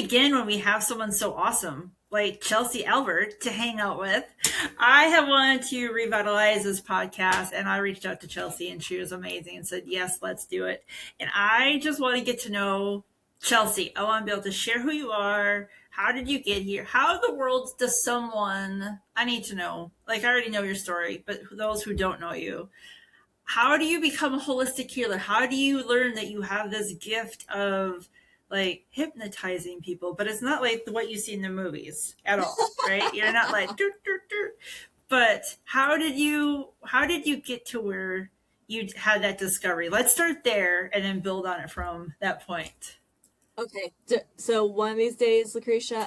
begin when we have someone so awesome like Chelsey Albert to hang out with. I have wanted to revitalize this podcast, and I reached out to Chelsey, and she was amazing and said, "Yes, let's do it." And I just want to get to know Chelsey. I want to be able to share who you are. How did you get here? How in the world does someone, I need to know, like I already know your story, but those who don't know you, how do you become a holistic healer? How do you learn that you have this gift of like hypnotizing people, but it's not like what you see in the movies at all, right? You're not like dur, dur, dur. But how did you get to where you had that discovery? Let's start there and then build on it from that point. Okay, so one of these days, Lucretia,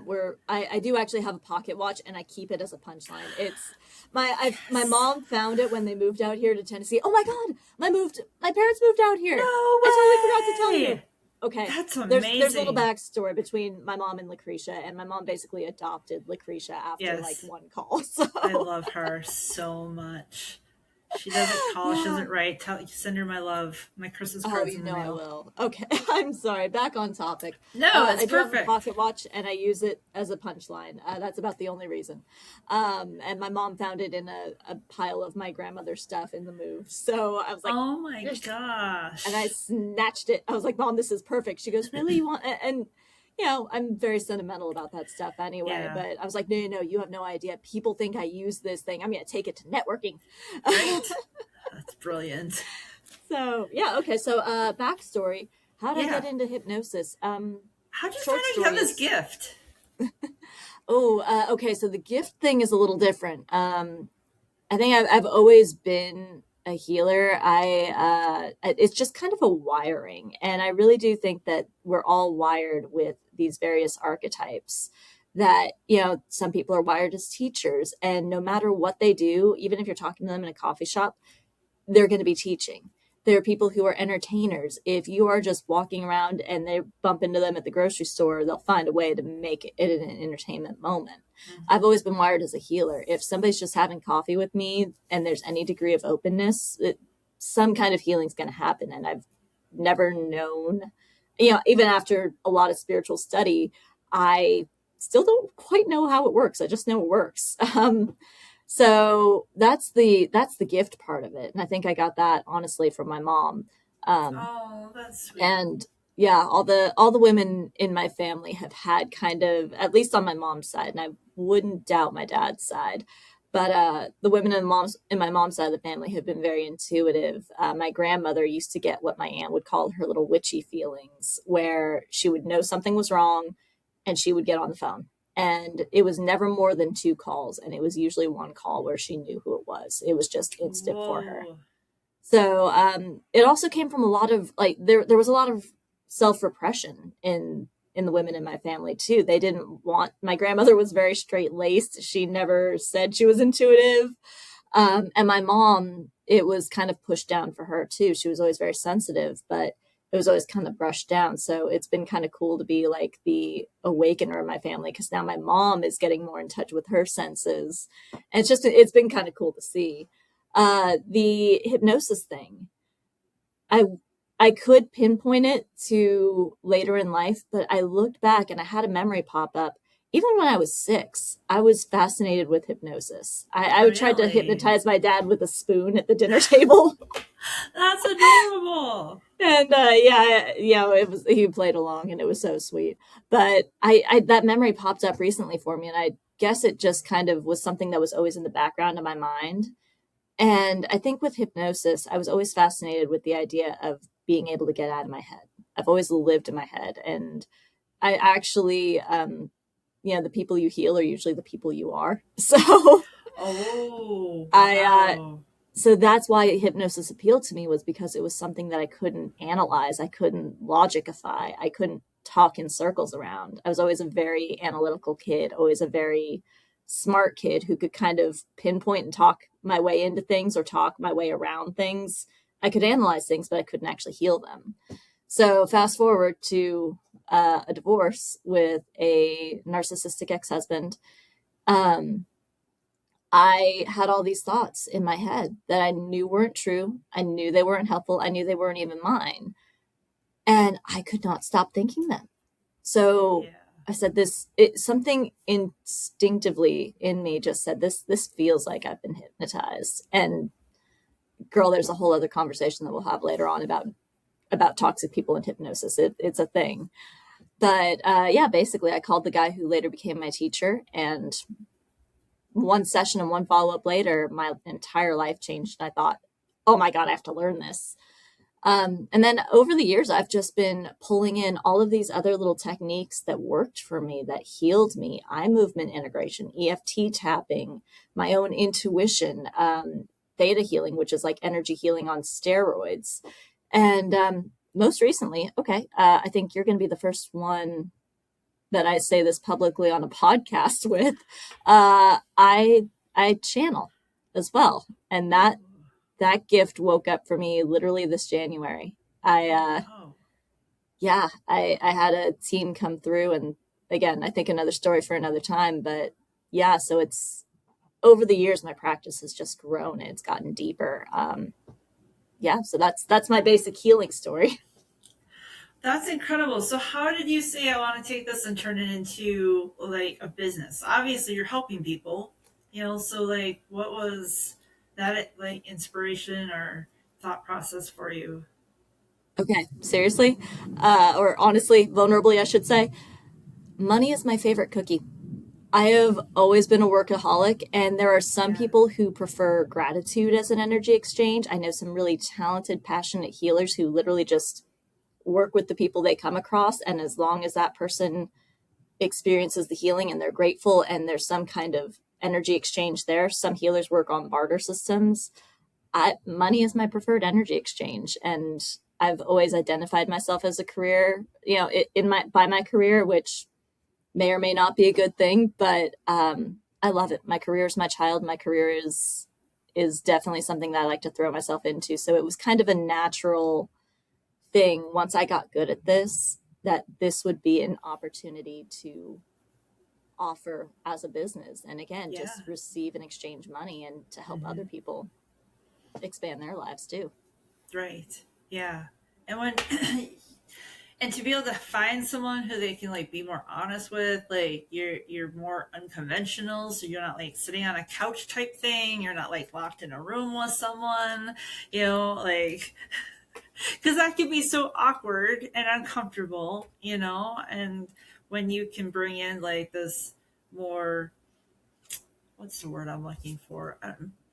where I do actually have a pocket watch and I keep it as a punchline. It's my Yes. mom found it when they moved out here to Tennessee. Oh my God, my parents moved out here. No I totally forgot to tell you. way. Okay, That's there's a little amazing. backstory between my mom and Lucretia, and my mom basically adopted Lucretia after like Yes. one call. I So love her so much. She doesn't call. She yeah. doesn't write. Send her my love, my Christmas Oh, cards you in the know I mail. will. Okay, I'm sorry. Back on topic. No, it's I do have a perfect. pocket watch, and I use it as a punchline. That's about the only reason. And my mom found it in a pile of my grandmother's stuff in the move. So I was like, Oh my "There's," and I gosh. snatched it. I was like, "Mom, this is perfect." She goes, "Really? You want?" And I'm very sentimental about that stuff anyway. Yeah, But I was like, "No, no, no, you have no idea. People think I use this thing. I'm gonna take it to networking." right? That's brilliant. So yeah, okay. So backstory. How did I get Yeah. into hypnosis? How did you find Short out you have story this is, gift? oh, okay. So the gift thing is a little different. I think I've always been a healer. It's just kind of a wiring, and I really do think that we're all wired with these various archetypes. That some people are wired as teachers, and no matter what they do, even if you're talking to them in a coffee shop, they're going to be teaching. There are people who are entertainers. If you are just walking around and they bump into them at the grocery store, they'll find a way to make it an entertainment moment. I've Mhm. always been wired as a healer. If somebody's just having coffee with me and there's any degree of openness, some kind of healing is going to happen. And I've never known, even after a lot of spiritual study, I still don't quite know how it works. I just know it works. So that's the gift part of it, and I think I got that honestly from my mom. Um, Oh, that's sweet. and yeah, all the women in my family have had kind of, at least on my mom's side, and I wouldn't doubt my dad's side, but the women in my mom's side of the family have been very intuitive. My grandmother used to get what my aunt would call her little witchy feelings, where she would know something was wrong, and she would get on the phone. And it was never more than two calls, and it was usually one call where she knew who it was. It was just instant for her. Whoa. So it also came from a lot of like there was a lot of self repression in the women in my family too. They didn't want, my grandmother was very straight laced. She never said she was intuitive. And my mom, it was kind of pushed down for her too. She was always very sensitive, but it was always kind of brushed down. So it's been kind of cool to be like the awakener in my family, because now my mom is getting more in touch with her senses. And it's been kind of cool to see. The hypnosis thing, I I could pinpoint it to later in life, but I looked back and I had a memory pop up. Even when I was 6, I was fascinated with hypnosis. I would try to Really? hypnotize my dad with a spoon at the dinner table. That's adorable. And yeah, it was, he played along and it was so sweet. But I that memory popped up recently for me, and I guess it just kind of was something that was always in the background of my mind. And I think with hypnosis, I was always fascinated with the idea of being able to get out of my head. I've always lived in my head, and I actually, the people you heal are usually the people you are. So Oh, I wow. so that's why hypnosis appealed to me, was because it was something that I couldn't analyze, I couldn't logicify, I couldn't talk in circles around. I was always a very analytical kid, always a very smart kid who could kind of pinpoint and talk my way into things or talk my way around things. I could analyze things, but I couldn't actually heal them. So fast forward to a divorce with a narcissistic ex-husband. Um, I had all these thoughts in my head that I knew weren't true. I knew they weren't helpful. I knew they weren't even mine. And I could not stop thinking them. So Yeah. I said something instinctively in me just said this feels like I've been hypnotized. And girl, there's a whole other conversation that we'll have later on about toxic people and hypnosis. It's a thing. But yeah, basically I called the guy who later became my teacher, and one session and one follow-up later, my entire life changed. And I thought, oh my God, I have to learn this. And then over the years, I've just been pulling in all of these other little techniques that worked for me, that healed me: eye movement integration, EFT tapping, my own intuition, theta healing, which is like energy healing on steroids. And most recently, okay, I think you're going to be the first one that I say this publicly on a podcast with. I channel as well, and that gift woke up for me literally this January. I Oh, yeah, I had a team come through, and again, I think another story for another time, but yeah, so it's over the years my practice has just grown and it's gotten deeper. Yeah, so that's my basic healing story. that's incredible. So how did you say I want to take this and turn it into like a business? Obviously you're helping people, so like what was that like inspiration or thought process for you? Okay, seriously, or honestly, vulnerably, I should say, money is my favorite cookie. I have always been a workaholic, and there are some Yeah. people who prefer gratitude as an energy exchange. I know some really talented, passionate healers who literally just work with the people they come across. And as long as that person experiences the healing and they're grateful and there's some kind of energy exchange there, some healers work on barter systems. Money is my preferred energy exchange. And I've always identified myself as a career, in my career, which may or may not be a good thing, but I love it. My career is my child. My career is definitely something that I like to throw myself into. So it was kind of a natural thing once I got good at this, that this would be an opportunity to offer as a business. And again, Yeah. just receive and exchange money and to help other Hmm. people expand their lives too. Right. Yeah. And when and to be able to find someone who they can like be more honest with, like you're more unconventional, so you're not like sitting on a couch type thing, you're not like locked in a room with someone, like because that can be so awkward and uncomfortable, and when you can bring in like this more, what's the word I'm looking for?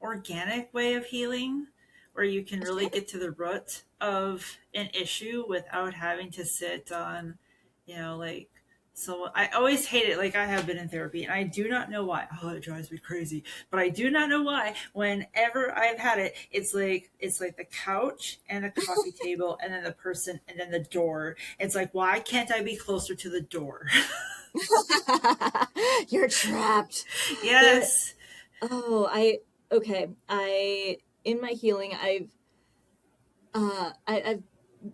Organic way of healing, where you can really Sure. get to the root of an issue without having to sit on, like, so I always hate it. Like I have been in therapy and I do not know why. Oh, it drives me crazy. But I do not know why. Whenever I've had it, it's like the couch and a coffee table and then the person and then the door. It's like, why can't I be closer to the door? You're trapped. There. Yes. Oh, okay. In my healing, I've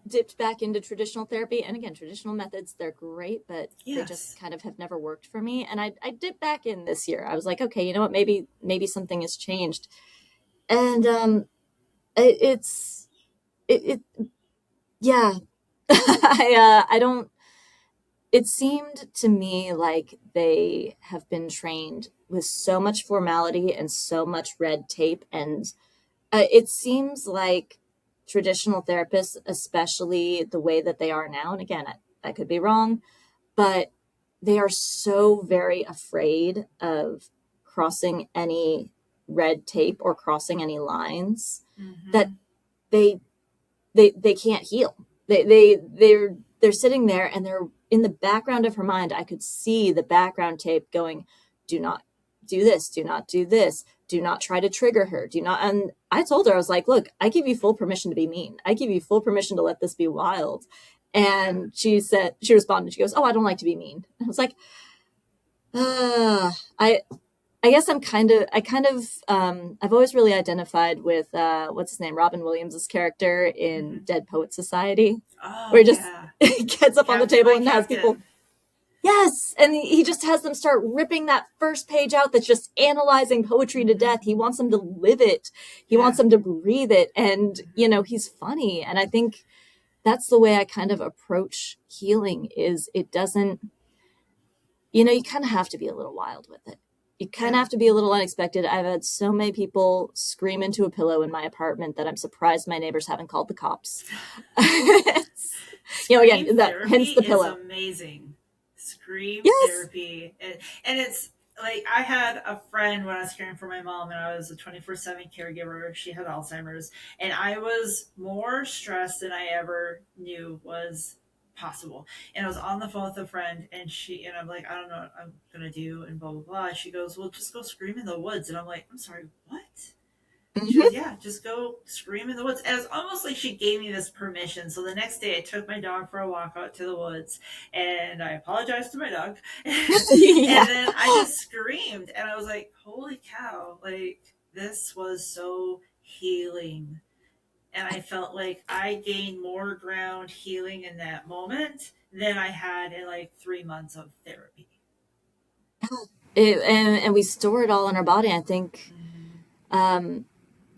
dipped back into traditional therapy, and again, traditional methods, they're great, but they just Yes. kind of have never worked for me. And I dipped back in this year. I was like, okay, you know what? Maybe something has changed. And it's it yeah. I don't. It seemed to me like they have been trained with so much formality and so much red tape, and it seems like traditional therapists, especially the way that they are now, and again, I could be wrong, but they are so very afraid of crossing any red tape or crossing any lines that Mm-hmm. they they can't heal. They're sitting there, and they're in the background of her mind. I could see the background tape going, do not do this, do not do this, do not try to trigger her, do not. And I told her, I was like, look, I give you full permission to be mean, I give you full permission to let this be wild. Yeah. And she responded, she goes, oh, I don't like to be mean. I was like, I guess I've always really identified with what's his name, Robin Williams' character in Mm-hmm. Dead Poet Society, Oh where he just yeah. gets up on the Captain, table my and has people, captain. yes, and he just has them start ripping that first page out that's just analyzing poetry to Mm-hmm. death. He wants them to live it. He wants Yeah. them to breathe it. And, Mm-hmm. he's funny. And I think that's the way I kind of approach healing. Is it doesn't, you kind of have to be a little wild with it. You kind of Yeah. have to be a little unexpected. I've had so many people scream into a pillow in my apartment that I'm surprised my neighbors haven't called the cops. Scream Again, that therapy hence the is pillow. amazing. Scream Yes. therapy. And it's like I had a friend when I was caring for my mom and I was a 24/7 caregiver. She had Alzheimer's and I was more stressed than I ever knew was possible. And I was on the phone with a friend and I'm like, I don't know what I'm gonna do and blah blah blah. She goes, well, just go scream in the woods. And I'm like, I'm sorry, what? She goes, Hmm. yeah, just go scream in the woods. And it was almost like she gave me this permission. So the next day I took my dog for a walk out to the woods and I apologized to my dog. Yeah. And then I just screamed and I was like, holy cow, like this was so healing. And I felt like I gained more ground healing in that moment than I had in like 3 months of therapy. And we store it all in our body. I think, Mm-hmm. um,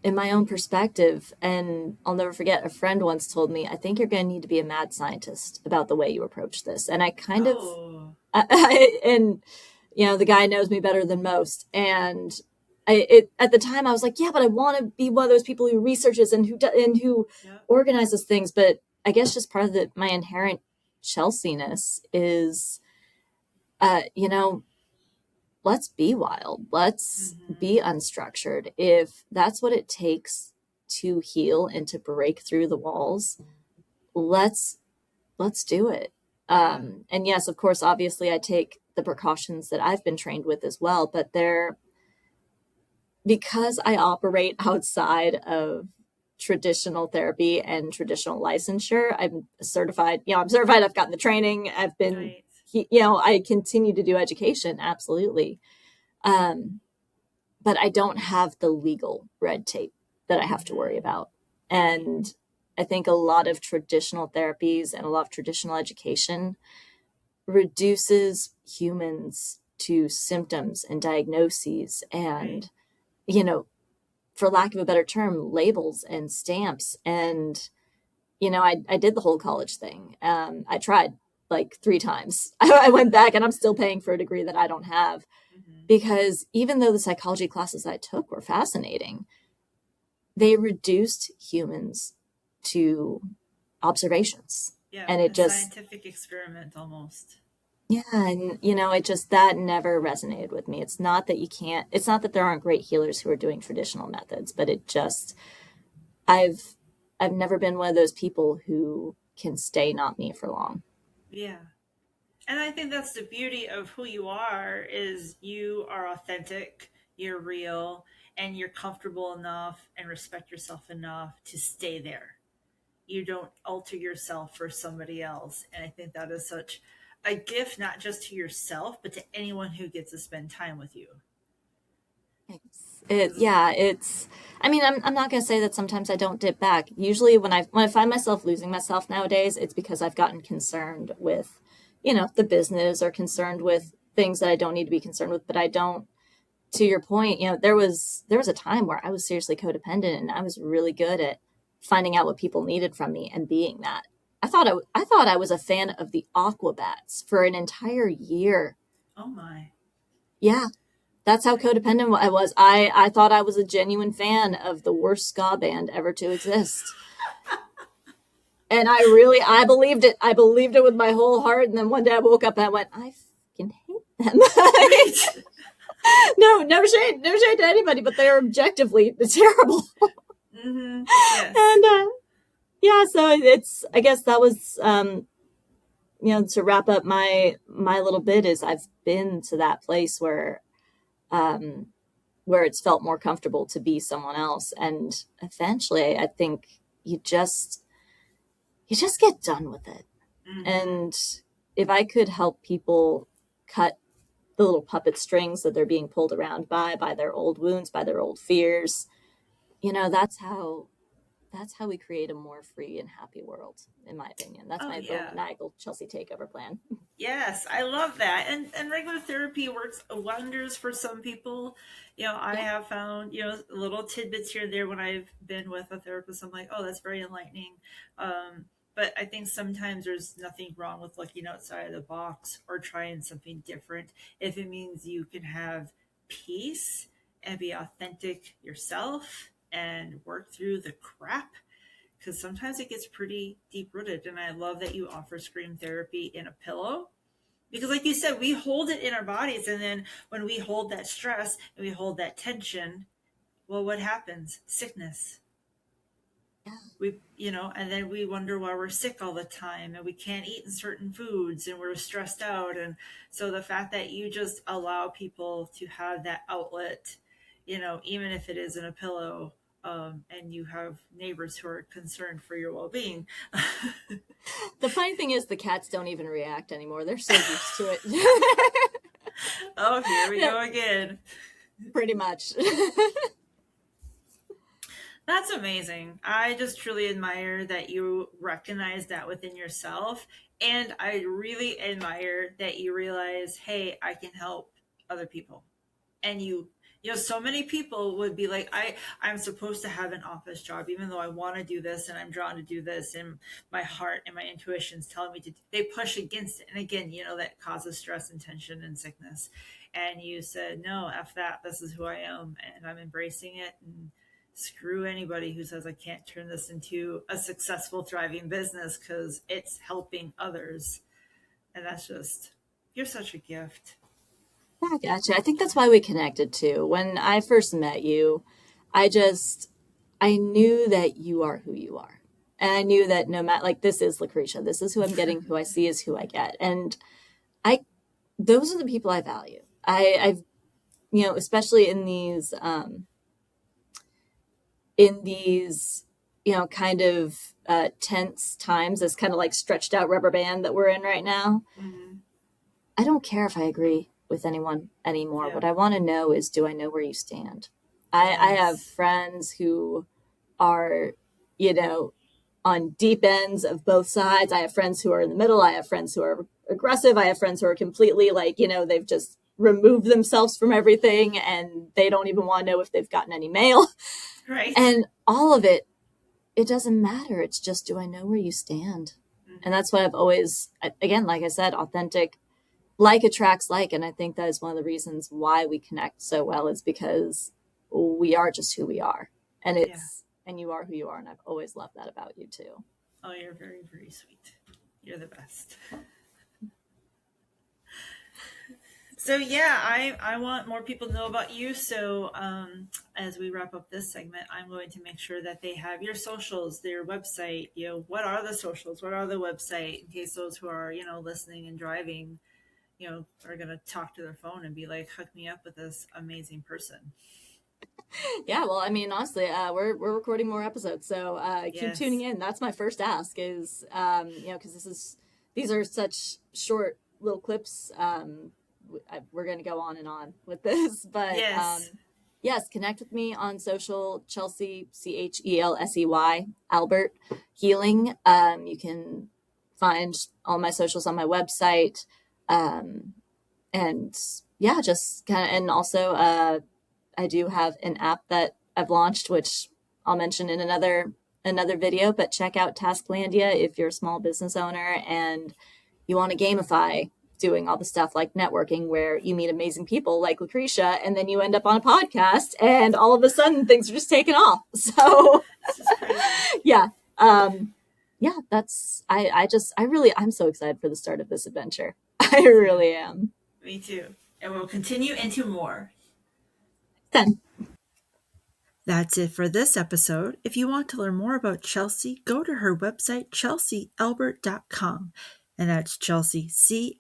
in my own perspective, and I'll never forget, a friend once told me, I think you're going to need to be a mad scientist about the way you approach this. And I kind of, Oh, and the guy knows me better than most. And at the time I was like, yeah, but I want to be one of those people who researches and who yep. organizes things. But I guess just part of my inherent Chelseaness is, uh, you know, let's be wild. Let's be Mm-hmm. unstructured. If that's what it takes to heal and to break through the walls, let's let's do it. Yeah. And yes, of course, obviously I take the precautions that I've been trained with as well, but they're because I operate outside of traditional therapy and traditional licensure. I'm certified, I'm certified, I've gotten the training, I've been, Right. I continue to do education, absolutely. Um, but I don't have the legal red tape that I have to worry Mm-hmm. about. Right. And I think a lot of traditional therapies and a lot of traditional education reduces humans to symptoms and diagnoses Right. and, you know, for lack of a better term, labels and stamps. And, I did the whole college thing. I tried like 3 times. I went back and I'm still paying for a degree that I don't have Mm-hmm. because even though the psychology classes I took were fascinating, they reduced humans to observations. Yeah, And it a just, scientific experiment almost. yeah, and it just that never resonated with me. It's not that you can't, it's not that there aren't great healers who are doing traditional methods, but it just, I've, I've never been one of those people who can stay not me for long. Yeah. And I think that's the beauty of who you are is you are authentic, you're real, and you're comfortable enough and respect yourself enough to stay there. You don't alter yourself for somebody else. And I think that is such a gift not just to yourself, but to anyone who gets to spend time with you. Because Yeah, I mean, I'm not going to say that sometimes I don't dip back. Usually when I find myself losing myself nowadays, it's because I've gotten concerned with, the business or concerned with things that I don't need to be concerned with, but I don't, to your point, there was a time where I was seriously codependent and I was really good at finding out what people needed from me and being that. I thought I was a fan of the Aquabats for an entire year. oh my, Yeah, that's how I, codependent I was. I thought I was a genuine fan of the worst ska band ever to exist. And I believed it. I believed it with my whole heart. And then one day I woke up and I went, I fucking hate them. right. No, no shade to anybody, but they're objectively terrible. Mm-hmm. Yes. And yeah, so I guess that was, to wrap up my little bit is I've been to that place um, where it's felt more comfortable to be someone else. And eventually I think you just, you just get done with it. Mm-hmm. And if I could help people cut the little puppet strings that they're being pulled around by their old wounds, by their old fears, that's how we create a more free and happy world, in my opinion. That's Oh my little yeah. maniacal Chelsea takeover plan. Yes, I love that. And regular therapy works wonders for some people. I Yeah. have found, little tidbits here and there when I've been with a therapist. I'm like, oh, that's very enlightening. Um, But I think sometimes there's nothing wrong with looking outside of the box or trying something different if it means you can have peace and be authentic yourself and work through the crap, because sometimes it gets pretty deep rooted. And I love that you offer scream therapy in a pillow, because like you said, we hold it in our bodies, and then when we hold that stress and we hold that tension, well, what happens? Sickness. And then we wonder why we're sick all the time and we can't eat certain foods and we're stressed out. And so the fact that you just allow people to have that outlet, even if it is in a pillow, and you have neighbors who are concerned for your well-being. The funny thing is the cats don't even react anymore. They're so used to it. Oh, here we go again. Pretty much. That's amazing. I just truly admire that you recognize that within yourself. And I really admire that you realize, hey, I can help other people. And so many people would be like, I'm supposed to have an office job, even though I want to do this and I'm drawn to do this. And my heart and my intuition's telling me they push against it. And again, that causes stress and tension and sickness. And you said, no, F that. This is who I am. And I'm embracing it. And screw anybody who says I can't turn this into a successful, thriving business because it's helping others. And you're such a gift. I gotcha. I think that's why we connected too. When I first met you, I knew that you are who you are. And I knew that no matter, like, this is Lucretia. This is who I'm getting. Who I see is who I get. And those are the people I value. I've, especially in these, kind of tense times, this kind of like stretched out rubber band that we're in right now. Mm-hmm. I don't care if I agree with anyone anymore. Yeah. What I want to know is, do I know where you stand? Yes. I have friends who are, on deep ends of both sides. I have friends who are in the middle. I have friends who are aggressive. I have friends who are completely they've just removed themselves from everything and they don't even want to know if they've gotten any mail. Right. And all of it doesn't matter. It's just, do I know where you stand? Mm-hmm. And that's what I've always, again, like I said, authentic, like attracts like. And I think that is one of the reasons why we connect so well, is because we are just who we are. And and you are who you are. And I've always loved that about you too. Oh, you're very, very sweet. You're the best. So yeah, I want more people to know about you. So as we wrap up this segment, I'm going to make sure that they have your socials, their website. What are the socials? What are the website? In case those who are listening and driving, are going to talk to their phone and be like, hook me up with this amazing person. Yeah, well, I mean, honestly, we're recording more episodes, so keep tuning in. That's my first ask is, because these are such short little clips. We're going to go on and on with this, but yes, connect with me on social, Chelsey, Chelsey, Albert Healing. You can find all my socials on my website. And yeah, just kind of, and also, I do have an app that I've launched, which I'll mention in another video, but check out Tasklandia if you're a small business owner and you want to gamify doing all the stuff like networking, where you meet amazing people like Lucretia and then you end up on a podcast and all of a sudden things are just taking off. So that's, I'm so excited for the start of this adventure. I really am. Me too. And we'll continue into more. Then. That's it for this episode. If you want to learn more about Chelsey, go to her website, chelsealbert.com. And that's Chelsey, Chelsey,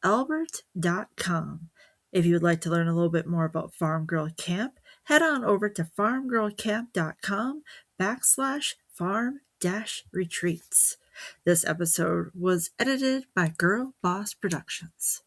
Albert.com. If you would like to learn a little bit more about Farm Girl Camp, head on over to farmgirlcamp.com/farm-retreats. This episode was edited by Girl Boss Productions.